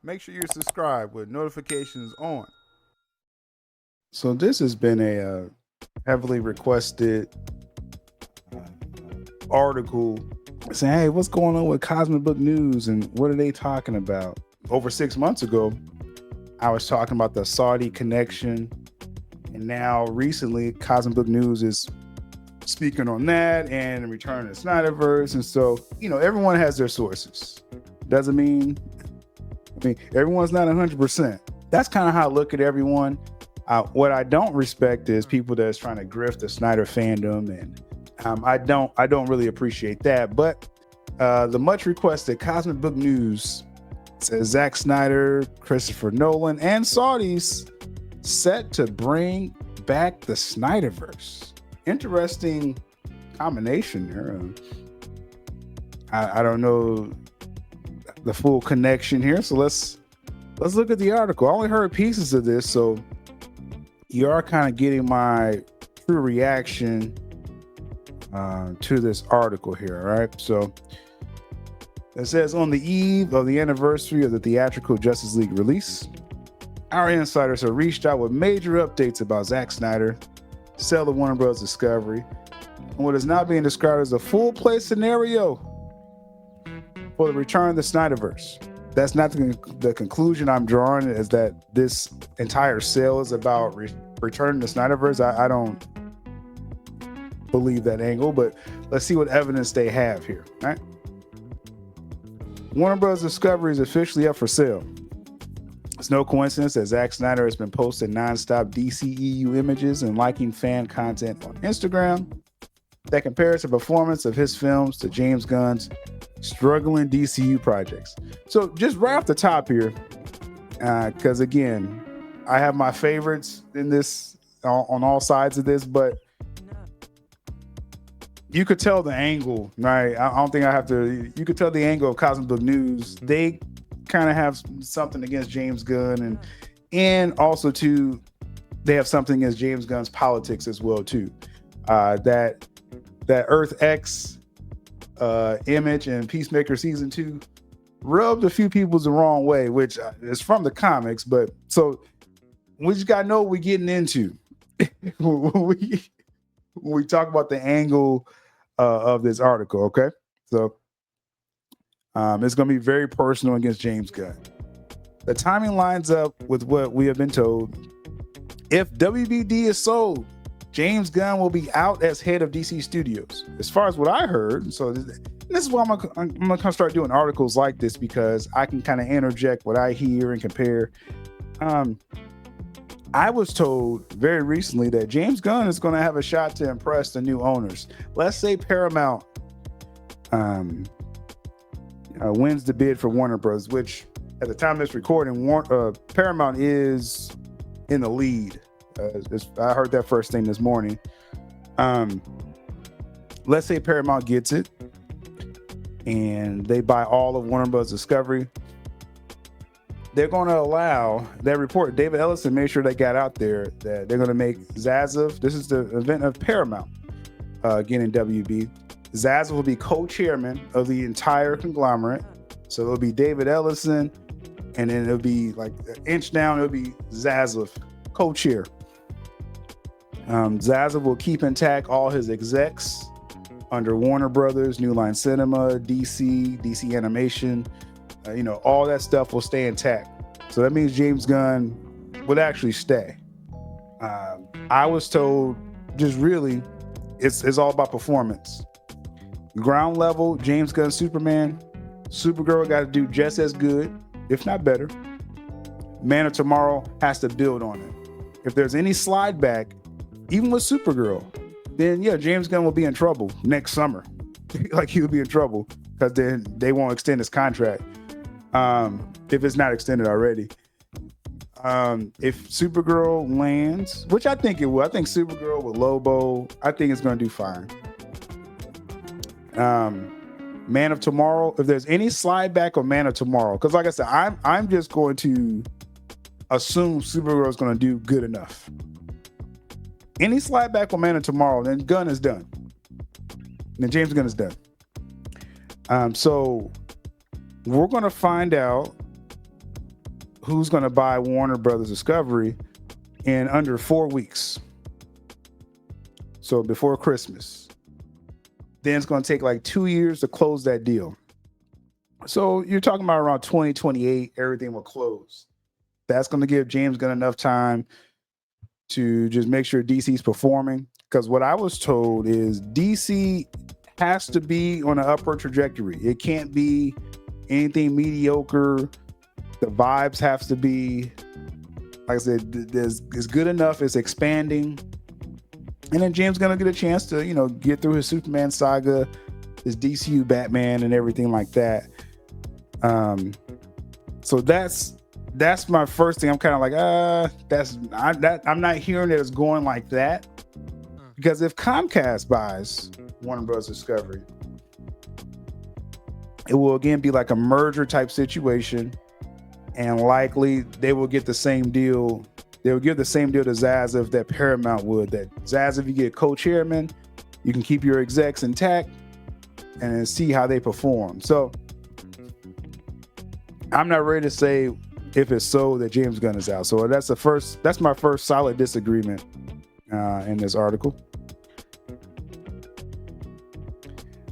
Make sure you're subscribed with notifications on. So this has been a heavily requested article saying, hey, what's going on with Cosmic Book News and what are they talking about? Over 6 months ago, I was talking about the Saudi connection. And now recently, Cosmic Book News is speaking on that and in return to SnyderVerse. And so, everyone has their sources. Doesn't mean, everyone's not 100%. That's kind of how I look at everyone. What I don't respect is people that's trying to grift the Snyder fandom, and I don't really appreciate that. But the much requested Cosmic Book News says Zack Snyder, Christopher Nolan, and Saudis set to bring back the SnyderVerse. Interesting combination here. I don't know the full connection here, so let's look at the article. I only heard pieces of this, so you are kind of getting my true reaction to this article here. All right, so it says, on the eve of the anniversary of the theatrical Justice League release, our insiders have reached out with major updates about Zack Snyder, sale of Warner Bros. Discovery, and what is now being described as a full play scenario for the return of the SnyderVerse. That's not the conclusion I'm drawing, is that this entire sale is about returning the SnyderVerse. I don't believe that angle, but let's see what evidence they have here. All right. Warner Bros. Discovery is officially up for sale. It's no coincidence that Zack Snyder has been posting nonstop DCEU images and liking fan content on Instagram that compares the performance of his films to James Gunn's struggling DCU projects. So just right off the top here, because again, I have my favorites in this on all sides of this, but you could tell the angle, right? I don't think I have to. You could tell the angle of Cosmic Book News. They kind of have something against James Gunn, and also too, they have something against James Gunn's politics as well too. That Earth X image and Peacemaker season 2 rubbed a few people the wrong way, which is from the comics. But so we just gotta know what we're getting into. we talk about the angle of this article, okay? So it's going to be very personal against James Gunn. The timing lines up with what we have been told. If WBD is sold, James Gunn will be out as head of DC Studios. As far as what I heard, so this is why I'm going to start doing articles like this, because I can kind of interject what I hear and compare. I was told very recently that James Gunn is going to have a shot to impress the new owners. Let's say Paramount wins the bid for Warner Bros., which at the time of this recording, Paramount is in the lead. I heard that first thing this morning. Let's say Paramount gets it and they buy all of Warner Bros. Discovery. They're going to allow that report. David Ellison made sure they got out there that they're going to make Zaslav. This is the event of Paramount getting WB. Zaslav will be co-chairman of the entire conglomerate. So it'll be David Ellison, and then it'll be like an inch down, it'll be Zaslav, co-chair. Zaslav will keep intact all his execs under Warner Brothers, New Line Cinema, DC Animation. All that stuff will stay intact. So that means James Gunn would actually stay. I was told just really it's all about performance. Ground level, James Gunn Superman, Supergirl got to do just as good, if not better. Man of Tomorrow has to build on it. If there's any slide back, even with Supergirl, then yeah, James Gunn will be in trouble next summer. Like he'll be in trouble because then they won't extend his contract. If it's not extended already. If Supergirl lands, which I think it will, I think Supergirl with Lobo, I think it's going to do fine. Man of Tomorrow, if there's any slide back on Man of Tomorrow, because like I said, I'm just going to assume Supergirl is going to do good enough. Any slide back on Man of Tomorrow, then Gunn is done. Then James Gunn is done. So we're going to find out who's going to buy Warner Brothers Discovery in under 4 weeks. So before Christmas. Then it's going to take like 2 years to close that deal. So you're talking about around 2028, everything will close. That's going to give James Gunn enough time to just make sure DC's performing. Because what I was told is DC has to be on an upward trajectory. It can't be anything mediocre. The vibes have to be, like I said, it's good enough. It's expanding. And then James Gunn will get a chance to, get through his Superman saga, his DCU Batman and everything like that. So that's my first thing. I'm kind of like, I'm not hearing that it's going like that. Because if Comcast buys Warner Bros. Discovery, it will again be like a merger type situation. And likely they will get the same deal. They will give the same deal to Zaslav that Paramount would. That Zaslav, you get co-chairman, you can keep your execs intact and then see how they perform. So I'm not ready to say if it's so that James Gunn is out. So that's my first solid disagreement in this article.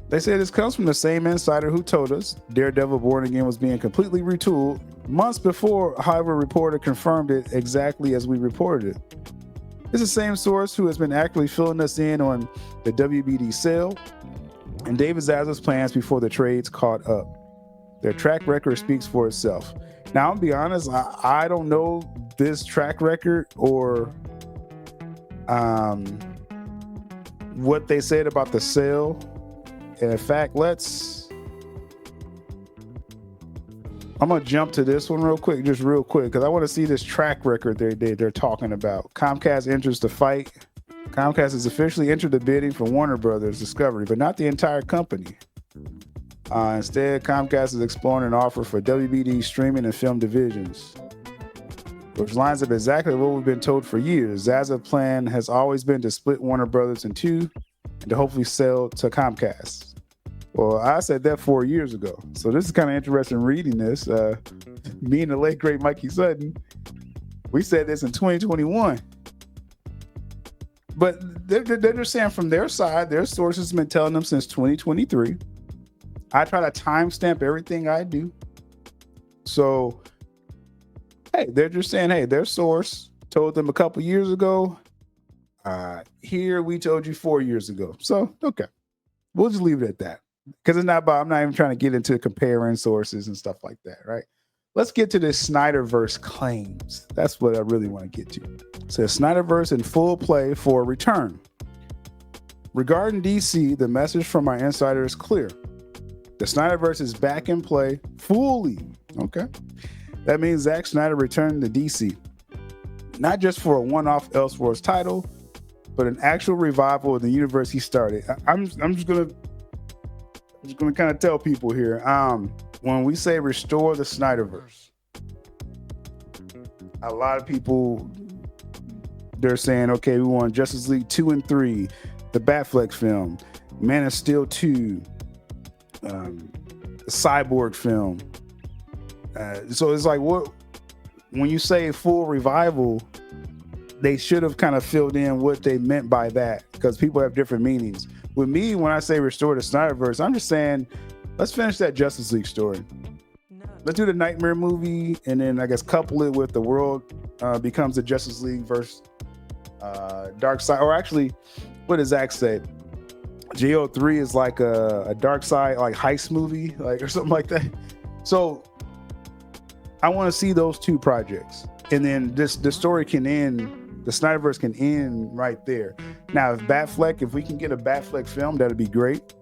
They say this comes from the same insider who told us Daredevil Born Again was being completely retooled months before, however, a reporter confirmed it exactly as we reported it. It's the same source who has been actively filling us in on the WBD sale and David Zaslav's plans before the trades caught up. Their track record speaks for itself. Now, I'll be honest, I don't know this track record or what they said about the sale. And in fact, I'm going to jump to this one real quick, because I want to see this track record they're talking about. Comcast enters the fight. Comcast has officially entered the bidding for Warner Brothers Discovery, but not the entire company. Instead, Comcast is exploring an offer for WBD streaming and film divisions, which lines up exactly what we've been told for years. Zaslav's plan has always been to split Warner Brothers in two and to hopefully sell to Comcast. Well, I said that 4 years ago. So this is kind of interesting reading this. Me and the late, great Mikey Sutton, we said this in 2021. But they're just saying from their side, their sources have been telling them since 2023. I try to timestamp everything I do. So, hey, they're just saying, hey, their source told them a couple years ago. Here we told you 4 years ago. So, okay, we'll just leave it at that. Because I'm not even trying to get into comparing sources and stuff like that, right? Let's get to this SnyderVerse claims. That's what I really want to get to. It says SnyderVerse in full play for return. Regarding DC, the message from our insider is clear. The SnyderVerse is back in play fully. Okay. That means Zack Snyder returned to DC. Not just for a one-off Elseworlds title, but an actual revival of the universe he started. I'm just gonna kind of tell people here. When we say restore the SnyderVerse, a lot of people, they're saying, okay, we want Justice League 2 and 3, the Batfleck film, Man of Steel 2, the Cyborg film. So it's like, what when you say full revival, they should have kind of filled in what they meant by that, because people have different meanings. With me, when I say restore the SnyderVerse, I'm just saying, let's finish that Justice League story. Let's do the Nightmare movie, and then I guess couple it with the world becomes the Justice League versus Dark Side. Or actually, what does Zach say? JO3 is like a Dark Side, like heist movie, like or something like that. So I want to see those two projects, and then the story can end. The SnyderVerse can end right there. Now, if we can get a Batfleck film, that'd be great.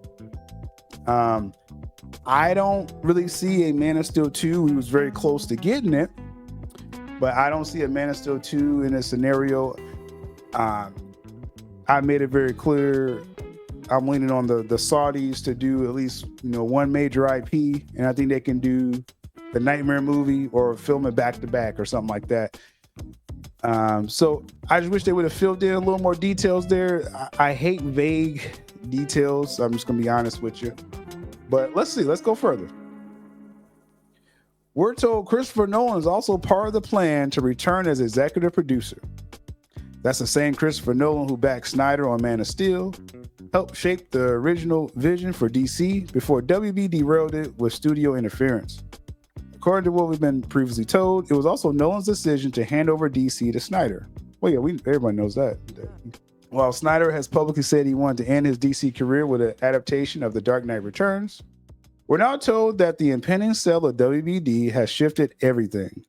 I don't really see a Man of Steel 2. We was very close to getting it, but I don't see a Man of Steel 2 in a scenario. I made it very clear I'm leaning on the Saudis to do at least one major IP, and I think they can do the Nightmare movie or film it back to back or something like that. So I just wish they would have filled in a little more details there. I hate vague details. I'm just gonna be honest with you. But let's see. Let's go further. We're told Christopher Nolan is also part of the plan to return as executive producer. That's the same Christopher Nolan who backed Snyder on Man of Steel, helped shape the original vision for DC before WB derailed it with studio interference. According to what we've been previously told, it was also Nolan's decision to hand over DC to Snyder. Well, yeah, everybody knows that. While Snyder has publicly said he wanted to end his DC career with an adaptation of The Dark Knight Returns, we're now told that the impending sale of WBD has shifted everything.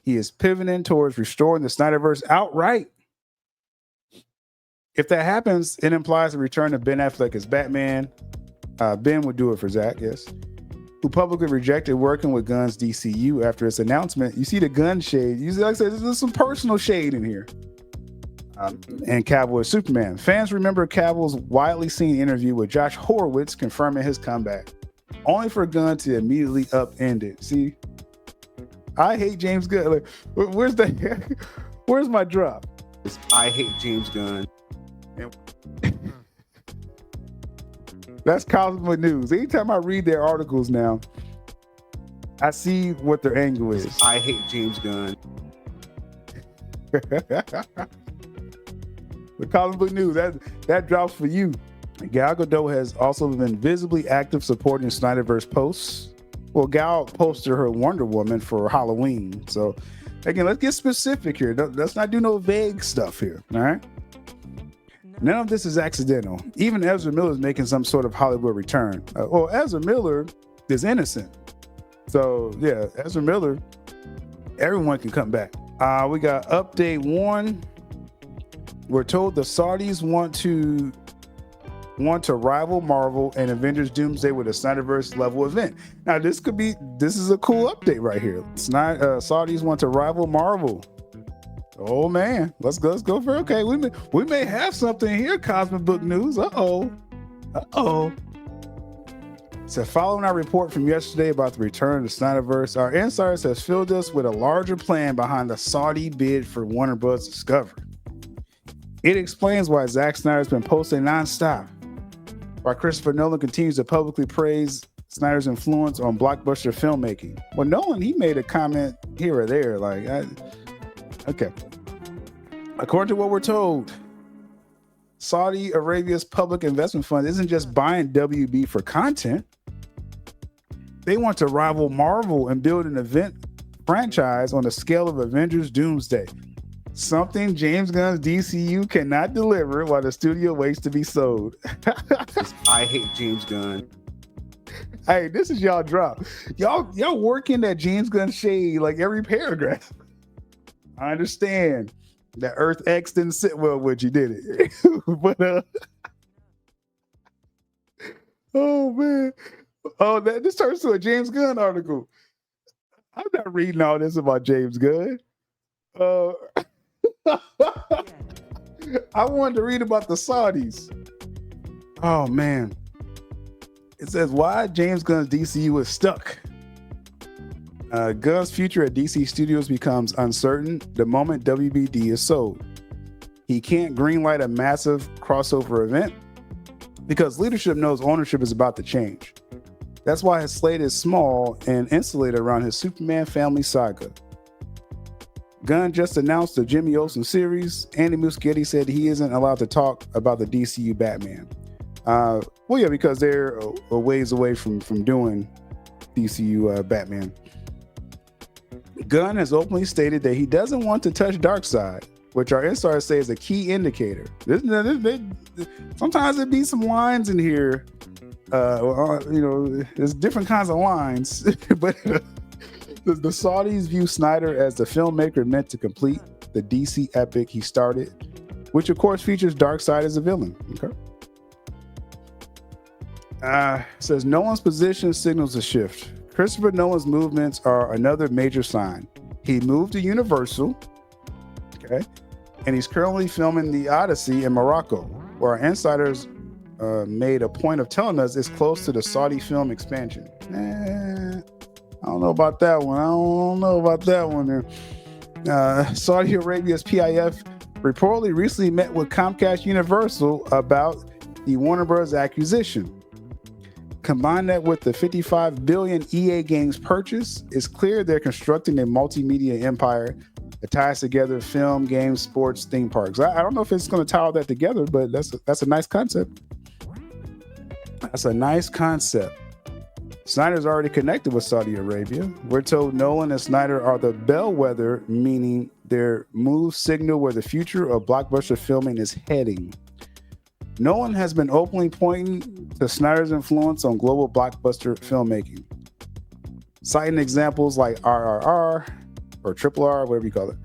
He is pivoting towards restoring the SnyderVerse outright. If that happens, it implies a return of Ben Affleck as Batman. Ben would do it for Zack, yes. Who publicly rejected working with Gunn's DCU after its announcement. You see the Gunn shade. You see, like I said, there's some personal shade in here. And Cavill as Superman. Fans remember Cavill's widely seen interview with Josh Horowitz confirming his comeback, only for Gunn to immediately upend it. See, I hate James Gunn. Like, where's my drop? It's, I hate James Gunn. That's Cosmic News. Anytime I read their articles now, I see what their angle is. I hate James Gunn. The Cosmic News, that drops for you. Gal Gadot has also been visibly active supporting SnyderVerse posts. Well, Gal posted her Wonder Woman for Halloween. So, again, let's get specific here. Let's not do no vague stuff here, all right? None of this is accidental. Even Ezra Miller is making some sort of Hollywood return. Well, Ezra Miller is innocent. So, yeah, Ezra Miller, everyone can come back. We got update 1. We're told the Saudis want to rival Marvel and Avengers Doomsday with a SnyderVerse level event. Now, this is a cool update right here. Saudis want to rival Marvel. Oh man, let's go for it. Okay. We may have something here. Cosmic Book News. Uh-oh. So following our report from yesterday about the return of the SnyderVerse, our insiders has filled us with a larger plan behind the Saudi bid for Warner Bros. Discovery. It explains why Zack Snyder's been posting nonstop, while Christopher Nolan continues to publicly praise Snyder's influence on blockbuster filmmaking. Well, Nolan, he made a comment here or there, okay. According to what we're told, Saudi Arabia's public investment fund isn't just buying WB for content. They want to rival Marvel and build an event franchise on the scale of Avengers Doomsday. Something James Gunn's DCU cannot deliver while the studio waits to be sold. I hate James Gunn. Hey, this is y'all drop. Y'all working that James Gunn shade like every paragraph. I understand that Earth X didn't sit well with you, did it? But oh man, this turns to a James Gunn article. I'm not reading all this about James Gunn. I wanted to read about the Saudis. Oh man, it says why James Gunn's DCU is stuck. Gunn's future at DC Studios becomes uncertain the moment WBD is sold. He can't greenlight a massive crossover event because leadership knows ownership is about to change. That's why his slate is small and insulated around his Superman family saga. Gunn just announced the Jimmy Olsen series. Andy Muschietti said he isn't allowed to talk about the DCU Batman. Well, yeah, because they're a ways away from doing DCU Batman. Gunn has openly stated that he doesn't want to touch Darkseid, which our insiders say is a key indicator. Sometimes there be some lines in here. There's different kinds of lines, but the Saudis view Snyder as the filmmaker meant to complete the DC epic he started, which of course features Darkseid as a villain. Okay. Says Nolan's position signals a shift. Christopher Nolan's movements are another major sign. He moved to Universal, okay, and he's currently filming The Odyssey in Morocco, where our insiders made a point of telling us it's close to the Saudi film expansion. I don't know about that one. Saudi Arabia's PIF reportedly recently met with Comcast Universal about the Warner Bros. Acquisition. Combine that with the 55 billion EA Games purchase, it's clear they're constructing a multimedia empire that ties together film, games, sports, theme parks. I don't know if it's going to tie all that together, but that's a nice concept. That's a nice concept. Snyder's already connected with Saudi Arabia. We're told Nolan and Snyder are the bellwether, meaning their moves signal where the future of blockbuster filming is heading. Nolan has been openly pointing to Snyder's influence on global blockbuster filmmaking, citing examples like RRR or Triple R, whatever you call it,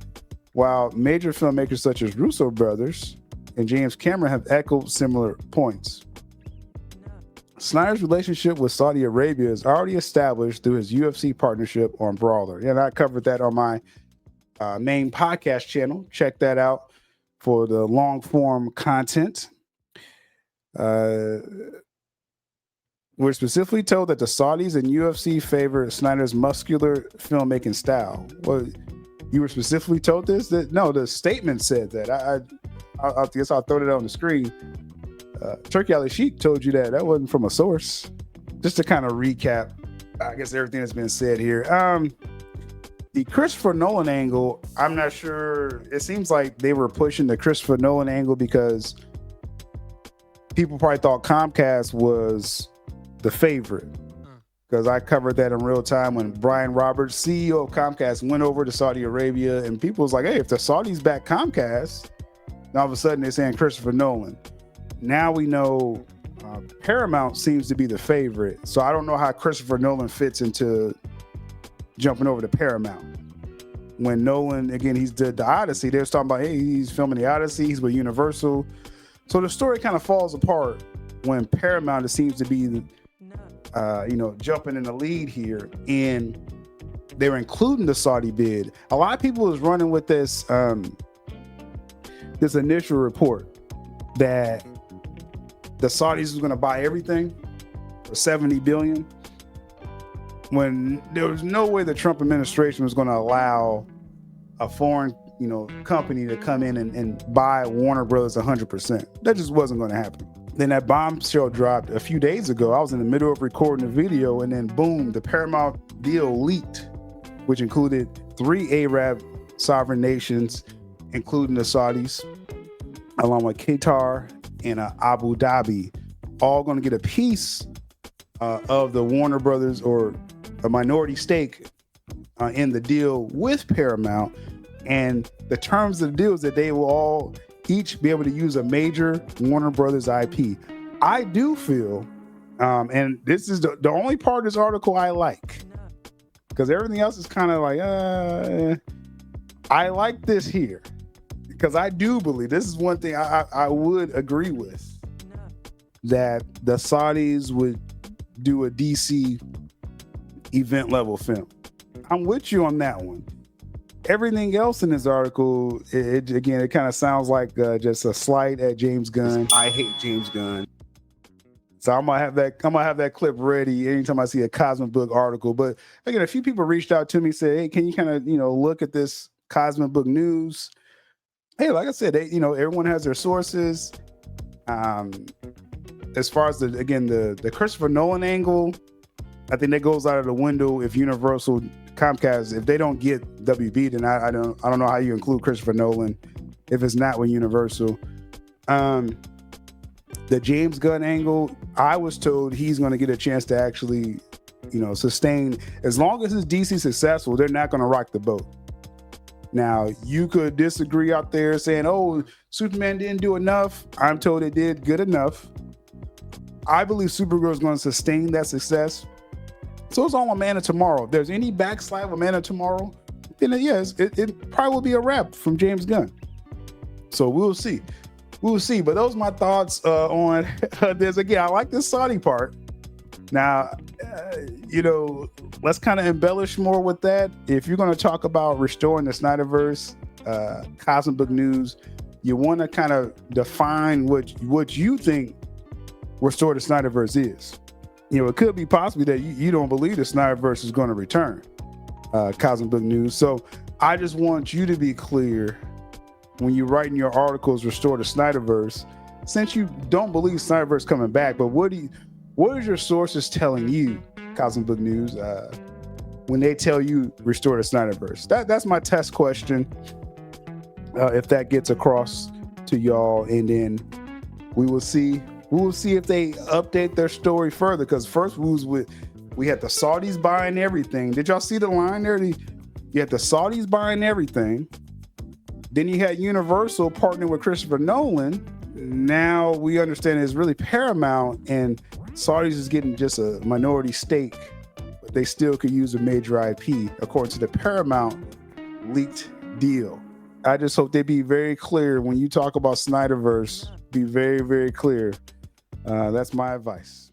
while major filmmakers such as Russo brothers and James Cameron have echoed similar points. Snyder's relationship with Saudi Arabia is already established through his UFC partnership on Brawler. And I covered that on my main podcast channel. Check that out for the long form content. We're specifically told that the Saudis and UFC favor Snyder's muscular filmmaking style. Well, you were specifically told this? No, the statement said that. I guess I'll throw it on the screen. Turkey Ali Sheik told you that. That wasn't from a source. Just to kind of recap, I guess everything that's been said here. The Christopher Nolan angle, I'm not sure. It seems like they were pushing the Christopher Nolan angle because people probably thought Comcast was the favorite. Because I covered that in real time when Brian Roberts, CEO of Comcast, went over to Saudi Arabia, and people was like, hey, if the Saudis back Comcast, and all of a sudden they're saying Christopher Nolan. Now we know Paramount seems to be the favorite. So I don't know how Christopher Nolan fits into jumping over to Paramount. When Nolan, again, he's did the Odyssey, they was talking about, hey, he's filming the Odyssey, he's with Universal. So the story kind of falls apart when Paramount, it seems to be, jumping in the lead here. And they were including the Saudi bid. A lot of people was running with this, this initial report that the Saudis was going to buy everything for $70 billion, when there was no way the Trump administration was going to allow a foreign, company to come in and buy Warner Brothers 100%. That just wasn't going to happen. Then that bombshell dropped a few days ago. I was in the middle of recording a video, and then boom, the Paramount deal leaked, which included 3 Arab sovereign nations, including the Saudis, along with Qatar and Abu Dhabi, all going to get a piece of the Warner Brothers, or a minority stake in the deal with Paramount. And the terms of the deal is that they will all each be able to use a major Warner Brothers IP. I do feel, and this is the only part of this article I like, because everything else is kind of like, I like this here. Because I do believe, this is one thing I would agree with, that the Saudis would do a DC event level film. I'm with you on that one. Everything else in this article, it kind of sounds like just a slight at James Gunn. I hate James Gunn. So I'm gonna have that clip ready anytime I see a Cosmic Book article. But again, a few people reached out to me, said, hey, can you kind of look at this Cosmic Book news? Hey, like I said, everyone has their sources. As far as the Christopher Nolan angle, I think that goes out of the window if Universal, Comcast, if they don't get WB, then I don't know how you include Christopher Nolan if it's not with Universal. The James Gunn angle, I was told he's going to get a chance to actually, sustain. As long as his DC successful, they're not going to rock the boat. Now, you could disagree out there saying, oh, Superman didn't do enough. I'm told it did good enough. I believe Supergirl is going to sustain that success. So it's all on Man of Tomorrow. If there's any backslide with Man of Tomorrow, then it probably will be a wrap from James Gunn. So we'll see. But those are my thoughts on this. Again, I like this Saudi part. Now, let's kind of embellish more with that. If you're going to talk about restoring the SnyderVerse, Cosmic Book news, you want to kind of define what you think restore the SnyderVerse is. It could be possibly that you don't believe the SnyderVerse is going to return, Cosmic Book news. So I just want you to be clear when you're writing your articles, restore the SnyderVerse, since you don't believe SnyderVerse coming back, but what do What is your sources telling you, Cosmic Book News, when they tell you restore the SnyderVerse? That's my test question. If that gets across to y'all, and then we will see if they update their story further. Because first we had the Saudis buying everything. Did y'all see the line there? You had the Saudis buying everything. Then you had Universal partnering with Christopher Nolan. Now we understand it's really Paramount, and Saudis is getting just a minority stake, but they still could use a major IP according to the Paramount leaked deal. I just hope they be very clear when you talk about SnyderVerse. Be very, very clear. That's my advice.